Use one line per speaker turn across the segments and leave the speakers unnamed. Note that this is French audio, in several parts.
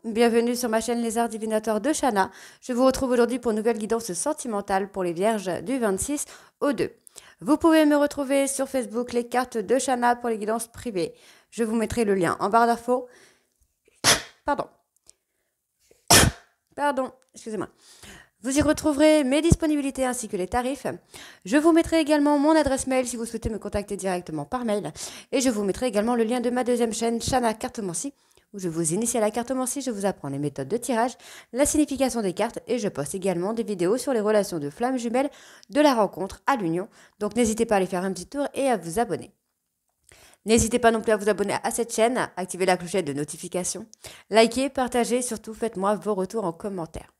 bienvenue sur ma chaîne Les Arts Divinatoires de Shana. Je vous retrouve aujourd'hui pour une nouvelle guidance sentimentale pour les Vierges du 26 au 2. Vous pouvez me retrouver sur Facebook, les cartes de Shana pour les guidances privées. Je vous mettrai le lien en barre d'infos. Pardon, excusez-moi. Vous y retrouverez mes disponibilités ainsi que les tarifs. Je vous mettrai également mon adresse mail si vous souhaitez me contacter directement par mail. Et je vous mettrai également le lien de ma deuxième chaîne, Shana Cartomancie, où je vous initie à la cartomancie, je vous apprends les méthodes de tirage, la signification des cartes et je poste également des vidéos sur les relations de flammes jumelles de la rencontre à l'union. Donc n'hésitez pas à aller faire un petit tour et à vous abonner. N'hésitez pas non plus à vous abonner à cette chaîne, activer la clochette de notification, likez, partagez, surtout faites-moi vos retours en commentaire.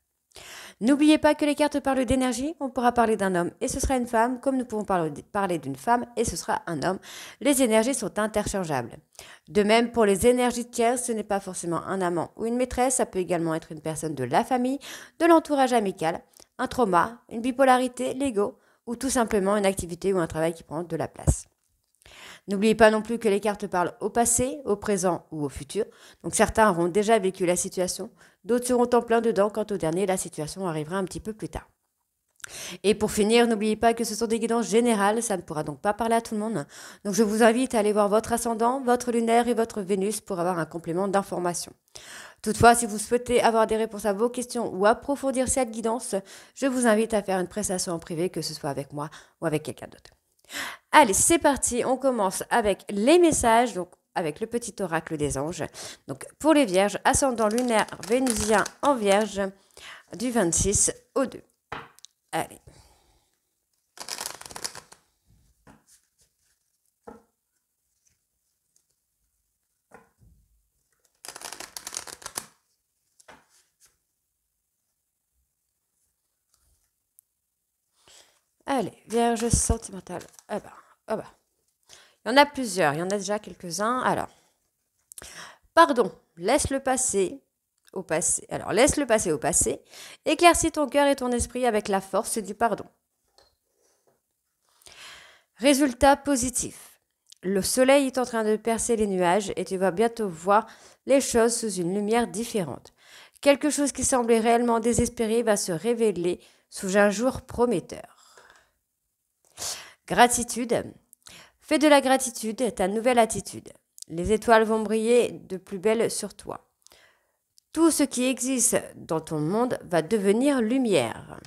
N'oubliez pas que les cartes parlent d'énergie, on pourra parler d'un homme et ce sera une femme, comme nous pouvons parler d'une femme et ce sera un homme. Les énergies sont interchangeables. De même, pour les énergies tierces, ce n'est pas forcément un amant ou une maîtresse, ça peut également être une personne de la famille, de l'entourage amical, un trauma, une bipolarité, l'ego ou tout simplement une activité ou un travail qui prend de la place. N'oubliez pas non plus que les cartes parlent au passé, au présent ou au futur. Donc certains auront déjà vécu la situation, d'autres seront en plein dedans. Quant au dernier, la situation arrivera un petit peu plus tard. Et pour finir, n'oubliez pas que ce sont des guidances générales, ça ne pourra donc pas parler à tout le monde. Donc je vous invite à aller voir votre ascendant, votre lunaire et votre Vénus pour avoir un complément d'information. Toutefois, si vous souhaitez avoir des réponses à vos questions ou approfondir cette guidance, je vous invite à faire une prestation en privé, que ce soit avec moi ou avec quelqu'un d'autre. Allez, c'est parti, on commence avec les messages, donc avec le petit oracle des anges. Donc pour les vierges, ascendant lunaire vénusien en vierge du 26 au 2. Allez. Allez, vierge sentimentale. Ah bah. Il y en a plusieurs, il y en a déjà quelques-uns. Alors, pardon, laisse le passé au passé. Alors, laisse le passé au passé. Éclaircis ton cœur et ton esprit avec la force du pardon. Résultat positif. Le soleil est en train de percer les nuages et tu vas bientôt voir les choses sous une lumière différente. Quelque chose qui semblait réellement désespéré va se révéler sous un jour prometteur. Gratitude. Fais de la gratitude ta nouvelle attitude. Les étoiles vont briller de plus belle sur toi. Tout ce qui existe dans ton monde va devenir lumière.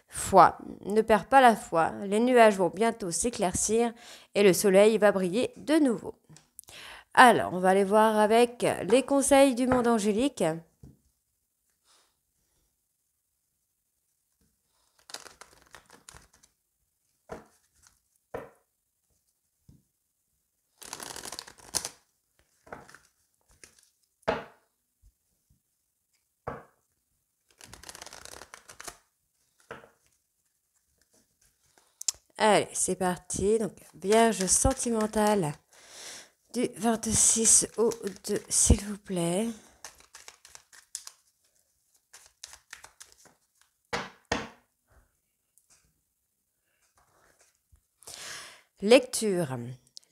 Foi, ne perds pas la foi, les nuages vont bientôt s'éclaircir et le soleil va briller de nouveau. Alors, on va aller voir avec les conseils du monde angélique. Allez, c'est parti. Donc, Vierge sentimentale du 26 au 2, s'il vous plaît. Lecture.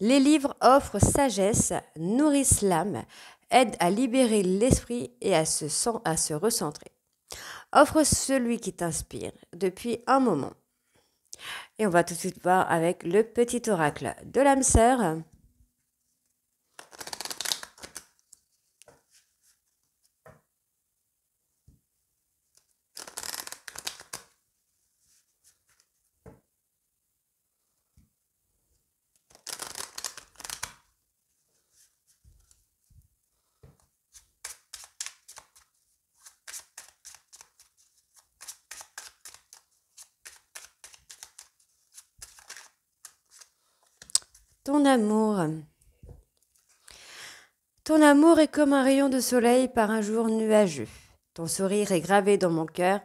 Les livres offrent sagesse, nourrissent l'âme, aident à libérer l'esprit et à se recentrer. Offre celui qui t'inspire depuis un moment. Et on va tout de suite voir avec le petit oracle de l'âme sœur. Ton amour. Ton amour est comme un rayon de soleil par un jour nuageux. Ton sourire est gravé dans mon cœur,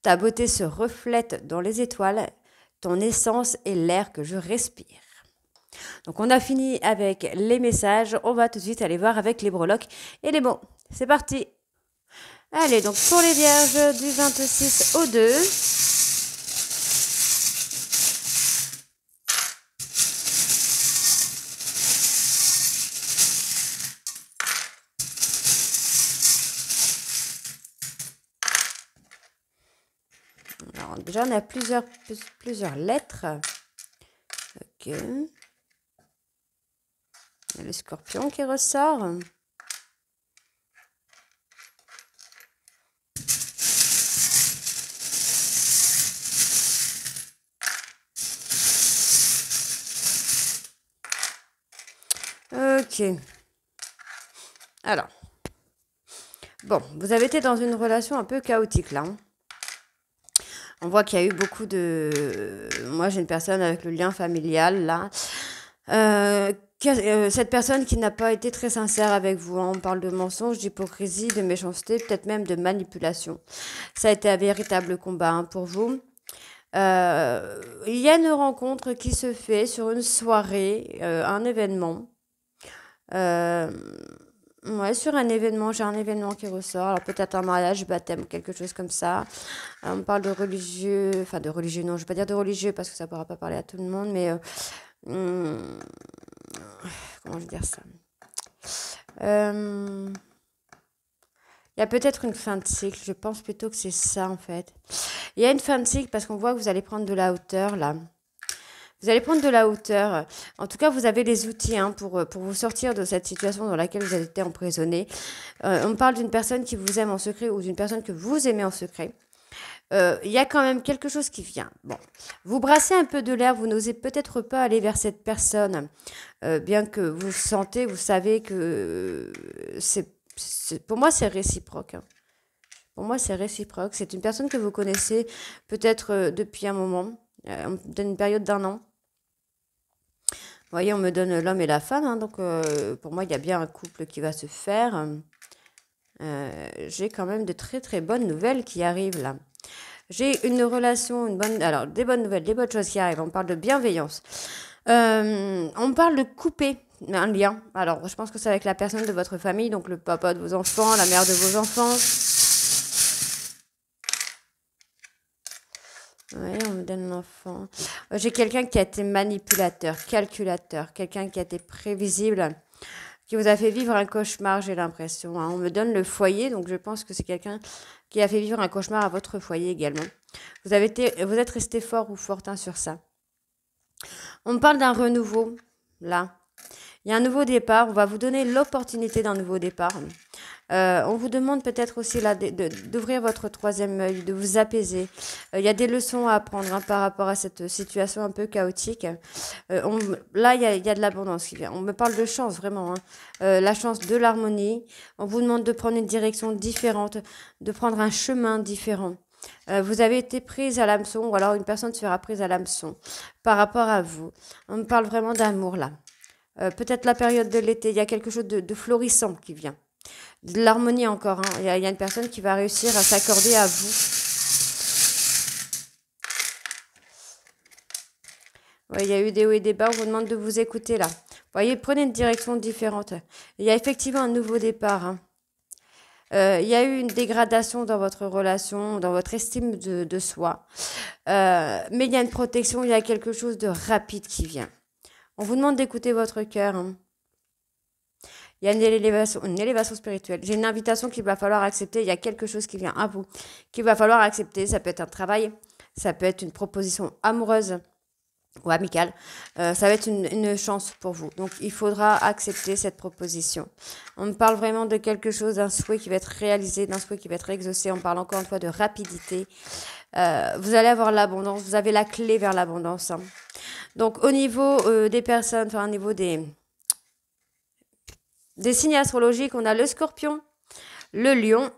ta beauté se reflète dans les étoiles, ton essence est l'air que je respire. Donc on a fini avec les messages, on va tout de suite aller voir avec les breloques et les mots. C'est parti. Allez, donc pour les vierges du 26 au 2... Alors, déjà, on a plusieurs lettres. Ok. Il y a le scorpion qui ressort. Ok. Alors. Bon, vous avez été dans une relation un peu chaotique là. Hein. On voit qu'il y a eu beaucoup de... Moi, j'ai une personne avec le lien familial là. Cette personne qui n'a pas été très sincère avec vous. Hein. On parle de mensonge, d'hypocrisie, de méchanceté, peut-être même de manipulation. Ça a été un véritable combat hein, pour vous. Il y a une rencontre qui se fait sur une soirée, un événement. Ouais, sur un événement, j'ai un événement qui ressort. Alors peut-être un mariage, baptême, quelque chose comme ça. On parle de religieux, enfin de religieux, non, je vais pas dire de religieux parce que ça pourra pas parler à tout le monde, mais hum, comment je vais dire ça? Il y a peut-être une fin de cycle, je pense plutôt que c'est ça en fait. Il y a une fin de cycle parce qu'on voit que vous allez prendre de la hauteur là. Vous allez prendre de la hauteur. En tout cas, vous avez les outils hein, pour vous sortir de cette situation dans laquelle vous avez été emprisonné. On parle d'une personne qui vous aime en secret ou d'une personne que vous aimez en secret. Il y a quand même quelque chose qui vient. Bon, vous brassez un peu de l'air, vous n'osez peut-être pas aller vers cette personne, bien que vous sentez, vous savez que pour moi, c'est réciproque. Hein. Pour moi, c'est réciproque. C'est une personne que vous connaissez peut-être depuis un moment, dans une période d'un an. Vous voyez, on me donne l'homme et la femme, hein, donc pour moi, il y a bien un couple qui va se faire. J'ai quand même de très très bonnes nouvelles qui arrivent là. J'ai une relation, alors des bonnes nouvelles, des bonnes choses qui arrivent. On parle de bienveillance. On parle de couper un lien. Alors, je pense que c'est avec la personne de votre famille, donc le papa de vos enfants, la mère de vos enfants. Oui, on me donne l'enfant. J'ai quelqu'un qui a été manipulateur, calculateur, quelqu'un qui a été prévisible, qui vous a fait vivre un cauchemar, j'ai l'impression. Hein. On me donne le foyer, donc je pense que c'est quelqu'un qui a fait vivre un cauchemar à votre foyer également. Vous êtes resté fort ou forte hein, sur ça. On me parle d'un renouveau, là. Il y a un nouveau départ, on va vous donner l'opportunité d'un nouveau départ. On vous demande peut-être aussi là d'ouvrir votre troisième œil, de vous apaiser. Il y a des leçons à apprendre hein, par rapport à cette situation un peu chaotique. Là, il y a de l'abondance qui vient. On me parle de chance, vraiment. Hein. La chance de l'harmonie. On vous demande de prendre une direction différente, de prendre un chemin différent. Vous avez été prise à l'hameçon, ou alors une personne sera prise à l'hameçon par rapport à vous. On me parle vraiment d'amour là. Peut-être la période de l'été, il y a quelque chose de florissant qui vient. De l'harmonie encore. Hein. Il y a une personne qui va réussir à s'accorder à vous. Ouais, il y a eu des hauts et des bas. On vous demande de vous écouter là. Vous voyez, prenez une direction différente. Il y a effectivement un nouveau départ. Hein. Il y a eu une dégradation dans votre relation, dans votre estime de soi. Mais il y a une protection, il y a quelque chose de rapide qui vient. On vous demande d'écouter votre cœur. Hein. Il y a une élévation spirituelle. J'ai une invitation qu'il va falloir accepter. Il y a quelque chose qui vient à vous, qu'il va falloir accepter. Ça peut être un travail, ça peut être une proposition amoureuse ou amicale. Ça va être une chance pour vous. Donc, il faudra accepter cette proposition. On me parle vraiment de quelque chose, d'un souhait qui va être réalisé, d'un souhait qui va être exaucé. On parle encore une fois de rapidité. Vous allez avoir l'abondance. Vous avez la clé vers l'abondance. Hein. Donc, au niveau des personnes, enfin, au niveau des signes astrologiques, on a le scorpion, le lion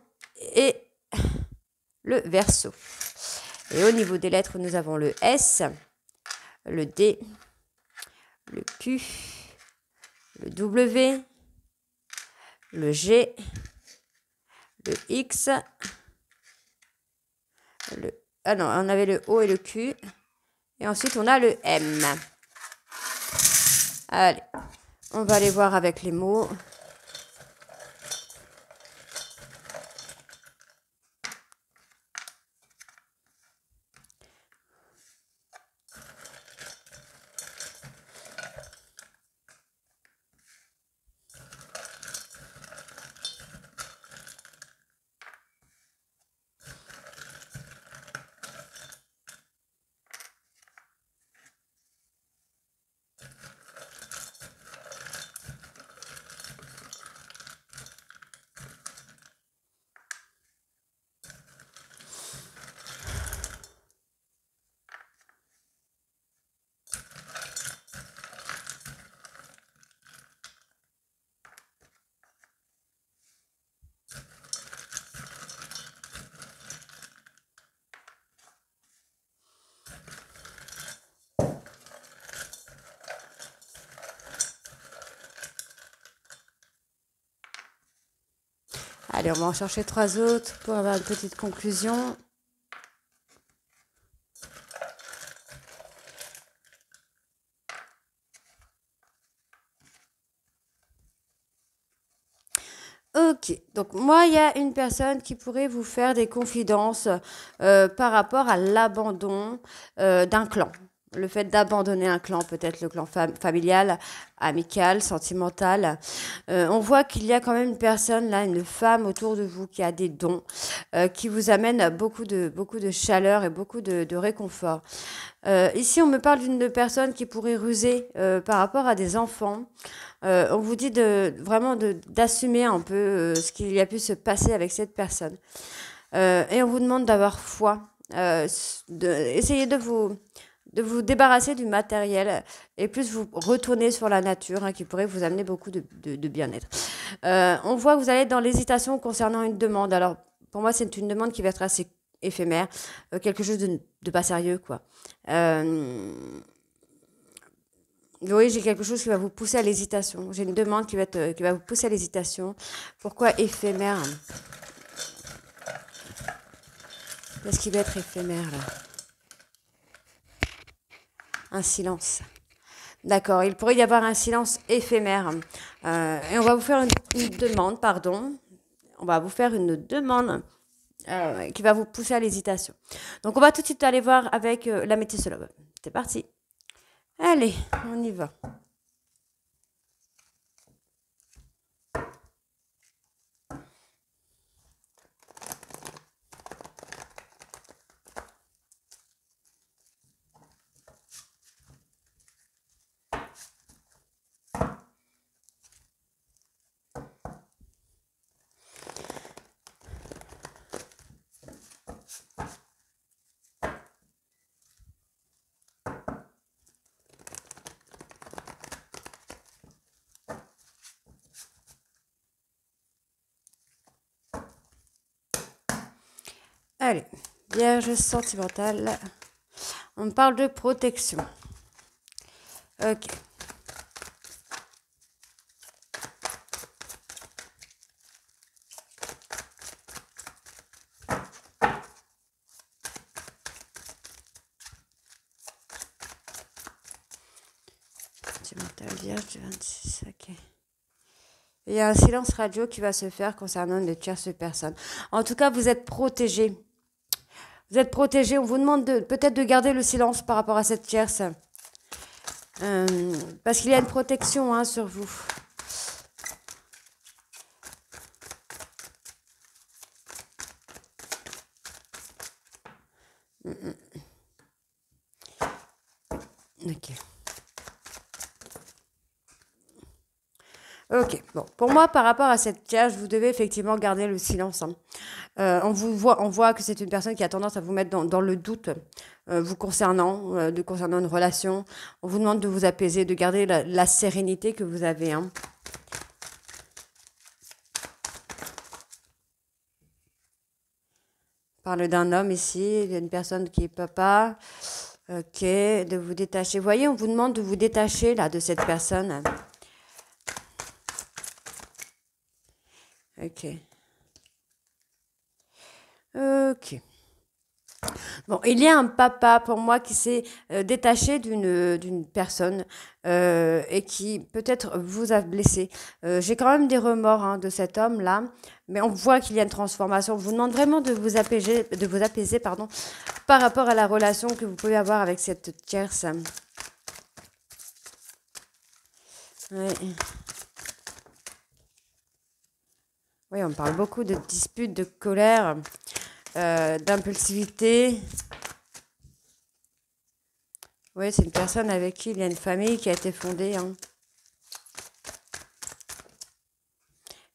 et le verseau. Et au niveau des lettres, nous avons le S, le D, le Q, le W, le G, le X, ah non, on avait le O et le Q. Et ensuite, on a le M. Allez, on va aller voir avec les mots. Allez, on va en chercher 3 autres pour avoir une petite conclusion. Ok, donc moi, il y a une personne qui pourrait vous faire des confidences par rapport à l'abandon d'un clan. Le fait d'abandonner un clan, peut-être le clan familial, amical, sentimental. On voit qu'il y a quand même une personne là, une femme autour de vous qui a des dons, qui vous amène beaucoup de chaleur et beaucoup de réconfort. Ici, on me parle d'une personne qui pourrait ruser par rapport à des enfants. On vous dit vraiment d'assumer un peu ce qu'il y a pu se passer avec cette personne. Et on vous demande d'avoir foi. Essayez de vous débarrasser du matériel et plus vous retourner sur la nature qui pourrait vous amener beaucoup de bien-être. On voit que vous allez être dans l'hésitation concernant une demande. Alors, pour moi, c'est une demande qui va être assez éphémère, quelque chose de pas sérieux, quoi. Oui, j'ai quelque chose qui va vous pousser à l'hésitation. J'ai une demande qui va vous pousser à l'hésitation. Pourquoi éphémère? Qu'est-ce qui va être éphémère, là? Un silence. D'accord, il pourrait y avoir un silence éphémère. Et on va vous faire une demande, pardon. On va vous faire une demande qui va vous pousser à l'hésitation. Donc, on va tout de suite aller voir avec la métissologue. C'est parti. Allez, on y va. Allez, Vierge sentimentale. On parle de protection. Ok. Sentimentale, Vierge du 26, ok. Il y a un silence radio qui va se faire concernant une tierce personne. En tout cas, vous êtes protégé. Vous êtes protégé. On vous demande peut-être de garder le silence par rapport à cette tierce. Parce qu'il y a une protection sur vous. Ok. Ok, bon, pour moi, par rapport à cette tierce, vous devez effectivement garder le silence. On voit que c'est une personne qui a tendance à vous mettre dans le doute vous concernant une relation. On vous demande de vous apaiser, de garder la sérénité que vous avez. On parle d'un homme ici, d'une personne qui est papa. Ok, de vous détacher. Vous voyez, on vous demande de vous détacher là de cette personne. Ok. Ok. Bon, il y a un papa pour moi qui s'est détaché d'une personne et qui peut-être vous a blessé. J'ai quand même des remords de cet homme-là, mais on voit qu'il y a une transformation. On vous demande vraiment de vous apaiser, pardon, par rapport à la relation que vous pouvez avoir avec cette tierce. Ouais. Oui, on parle beaucoup de disputes, de colère, d'impulsivité. Oui, c'est une personne avec qui il y a une famille qui a été fondée.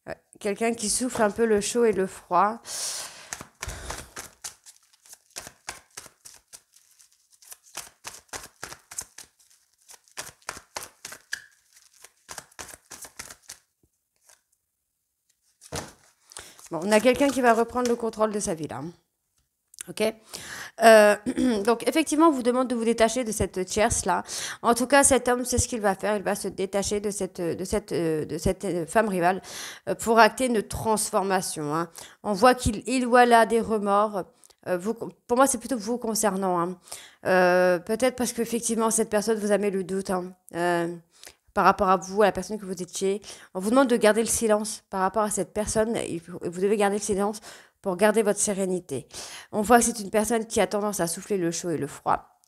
Ouais, quelqu'un qui souffre un peu le chaud et le froid. Bon, on a quelqu'un qui va reprendre le contrôle de sa vie là. Ok. Euh, donc, effectivement, on vous demande de vous détacher de cette tierce-là. En tout cas, cet homme, c'est ce qu'il va faire. Il va se détacher de cette femme rivale pour acter une transformation. Hein. On voit qu'il ou elle a des remords. Pour moi, c'est plutôt vous concernant. Hein. Peut-être parce qu'effectivement, cette personne vous a mis le doute. Hein. Par rapport à vous, à la personne que vous étiez. On vous demande de garder le silence par rapport à cette personne. Vous devez garder le silence pour garder votre sérénité. On voit que c'est une personne qui a tendance à souffler le chaud et le froid,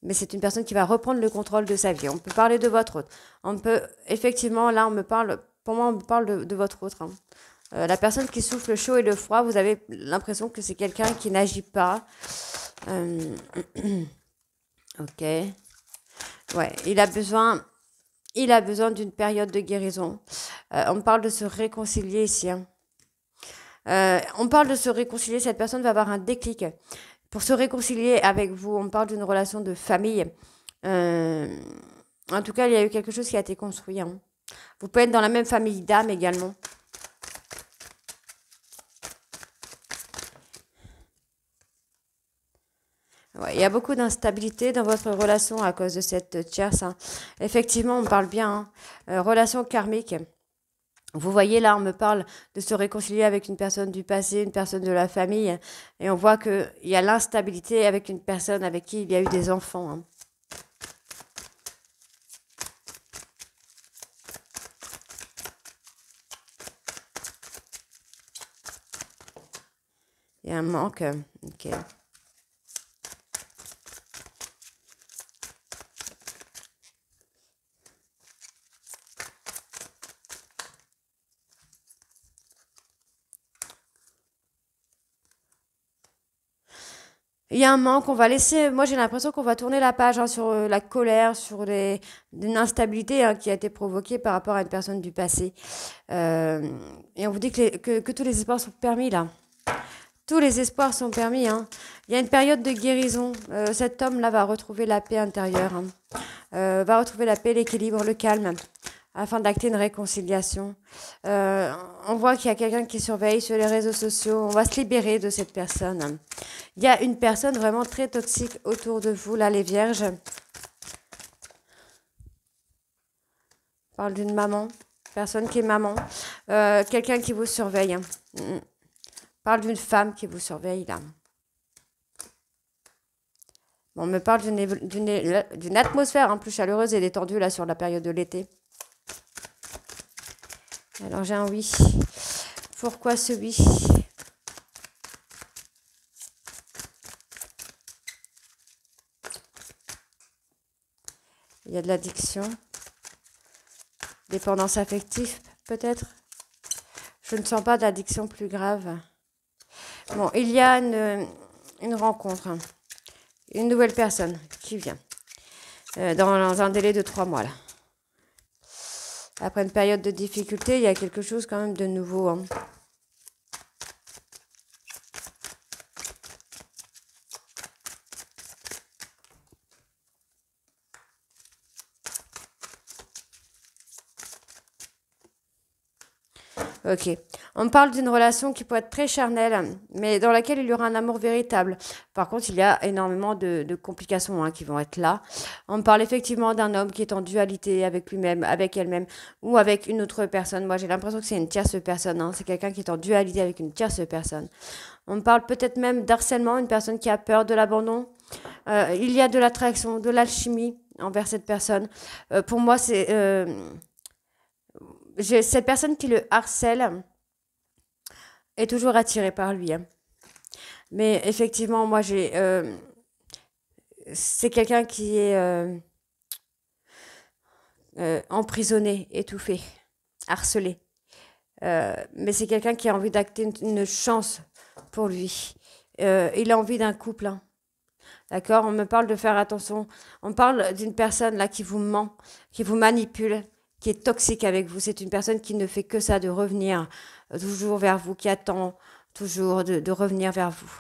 mais c'est une personne qui va reprendre le contrôle de sa vie. On peut parler de votre autre. On peut, effectivement, là, pour moi, on me parle de votre autre. Hein. La personne qui souffle le chaud et le froid, vous avez l'impression que c'est quelqu'un qui n'agit pas. Euh, ok. Ouais, il a besoin d'une période de guérison. On me parle de se réconcilier ici. Hein. On parle de se réconcilier. Cette personne va avoir un déclic pour se réconcilier avec vous. On parle d'une relation de famille. Euh, En tout cas, il y a eu quelque chose qui a été construit. Hein. Vous pouvez être dans la même famille d'âme également. Ouais, il y a beaucoup d'instabilité dans votre relation à cause de cette tierce. Hein. Effectivement, on parle bien. Hein. Relation karmique. Vous voyez, là, on me parle de se réconcilier avec une personne du passé, une personne de la famille. Et on voit qu'il y a l'instabilité avec une personne avec qui il y a eu des enfants. Hein. Il y a un manque. Ok. Il y a un manque, on va laisser. Moi, j'ai l'impression qu'on va tourner la page hein, sur la colère, sur une instabilité hein, qui a été provoquée par rapport à une personne du passé. Euh, et on vous dit que tous les espoirs sont permis là. Tous les espoirs sont permis. Hein. Il y a une période de guérison. Cet homme-là va retrouver la paix intérieure, hein. Va retrouver la paix, l'équilibre, le calme, afin d'acter une réconciliation. Euh, on voit qu'il y a quelqu'un qui surveille sur les réseaux sociaux. On va se libérer de cette personne. Il y a une personne vraiment très toxique autour de vous, là, les vierges. On parle d'une maman, personne qui est maman. Quelqu'un qui vous surveille. Hein. On parle d'une femme qui vous surveille, là. Bon, on me parle d'une atmosphère hein, plus chaleureuse et détendue, là, sur la période de l'été. Alors, j'ai un oui. Pourquoi ce oui? Il y a de l'addiction. Dépendance affective, peut-être. Je ne sens pas d'addiction plus grave. Bon, il y a une rencontre. Hein. Une nouvelle personne qui vient. Dans un délai de 3 mois, là. Après une période de difficulté, il y a quelque chose quand même de nouveau. Hein. Ok. On parle d'une relation qui peut être très charnelle, mais dans laquelle il y aura un amour véritable. Par contre, il y a énormément de complications hein, qui vont être là. On parle effectivement d'un homme qui est en dualité avec lui-même, avec elle-même, ou avec une autre personne. Moi, j'ai l'impression que c'est une tierce personne. Hein. C'est quelqu'un qui est en dualité avec une tierce personne. On parle peut-être même d'harcèlement, une personne qui a peur de l'abandon. Il y a de l'attraction, de l'alchimie envers cette personne. Pour moi, cette personne qui le harcèle est toujours attirée par lui. Hein. Mais effectivement, moi, c'est quelqu'un qui est emprisonné, étouffé, harcelé. Mais c'est quelqu'un qui a envie d'acter une chance pour lui. Il a envie d'un couple. Hein. D'accord? On me parle de faire attention. On parle d'une personne là qui vous ment, qui vous manipule, qui est toxique avec vous. C'est une personne qui ne fait que ça, de revenir toujours vers vous, qui attend toujours de revenir vers vous.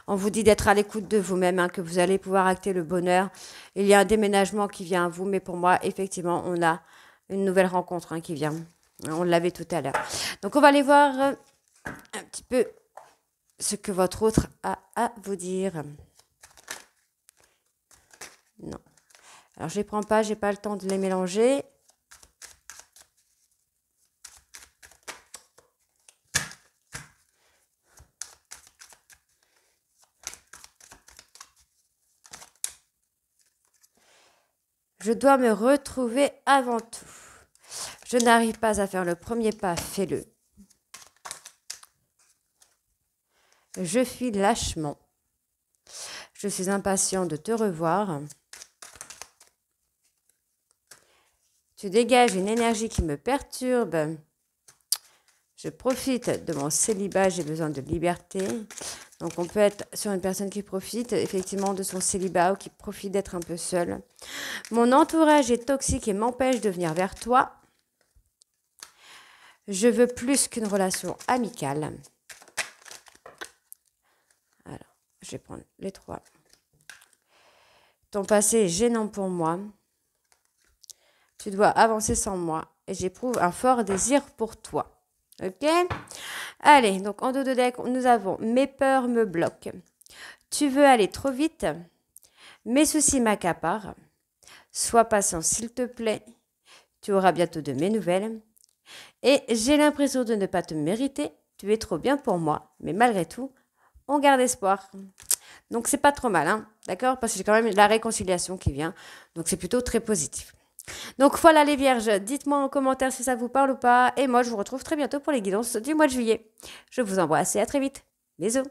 On vous dit d'être à l'écoute de vous-même, hein, que vous allez pouvoir acter le bonheur. Il y a un déménagement qui vient à vous, mais pour moi, effectivement, on a une nouvelle rencontre hein, qui vient. On l'avait tout à l'heure. Donc, on va aller voir un petit peu ce que votre autre a à vous dire. Non. Alors, je les prends pas, j'ai pas le temps de les mélanger. Je dois me retrouver avant tout. Je n'arrive pas à faire le premier pas, fais-le. Je fuis lâchement. Je suis impatient de te revoir. Tu dégages une énergie qui me perturbe. Je profite de mon célibat, j'ai besoin de liberté. Donc, on peut être sur une personne qui profite effectivement de son célibat ou qui profite d'être un peu seule. Mon entourage est toxique et m'empêche de venir vers toi. Je veux plus qu'une relation amicale. Alors, je vais prendre les 3. Ton passé est gênant pour moi. Tu dois avancer sans moi et j'éprouve un fort désir pour toi. Ok? Allez, donc en dos de deck, nous avons mes peurs me bloquent. Tu veux aller trop vite. Mes soucis m'accaparent. Sois patient s'il te plaît. Tu auras bientôt de mes nouvelles. Et j'ai l'impression de ne pas te mériter. Tu es trop bien pour moi. Mais malgré tout, on garde espoir. Donc c'est pas trop mal, hein, d'accord? Parce que j'ai quand même la réconciliation qui vient. Donc c'est plutôt très positif. Donc voilà les vierges, dites-moi en commentaire si ça vous parle ou pas. Et moi je vous retrouve très bientôt pour les guidances du mois de juillet. Je vous embrasse et à très vite. Bisous.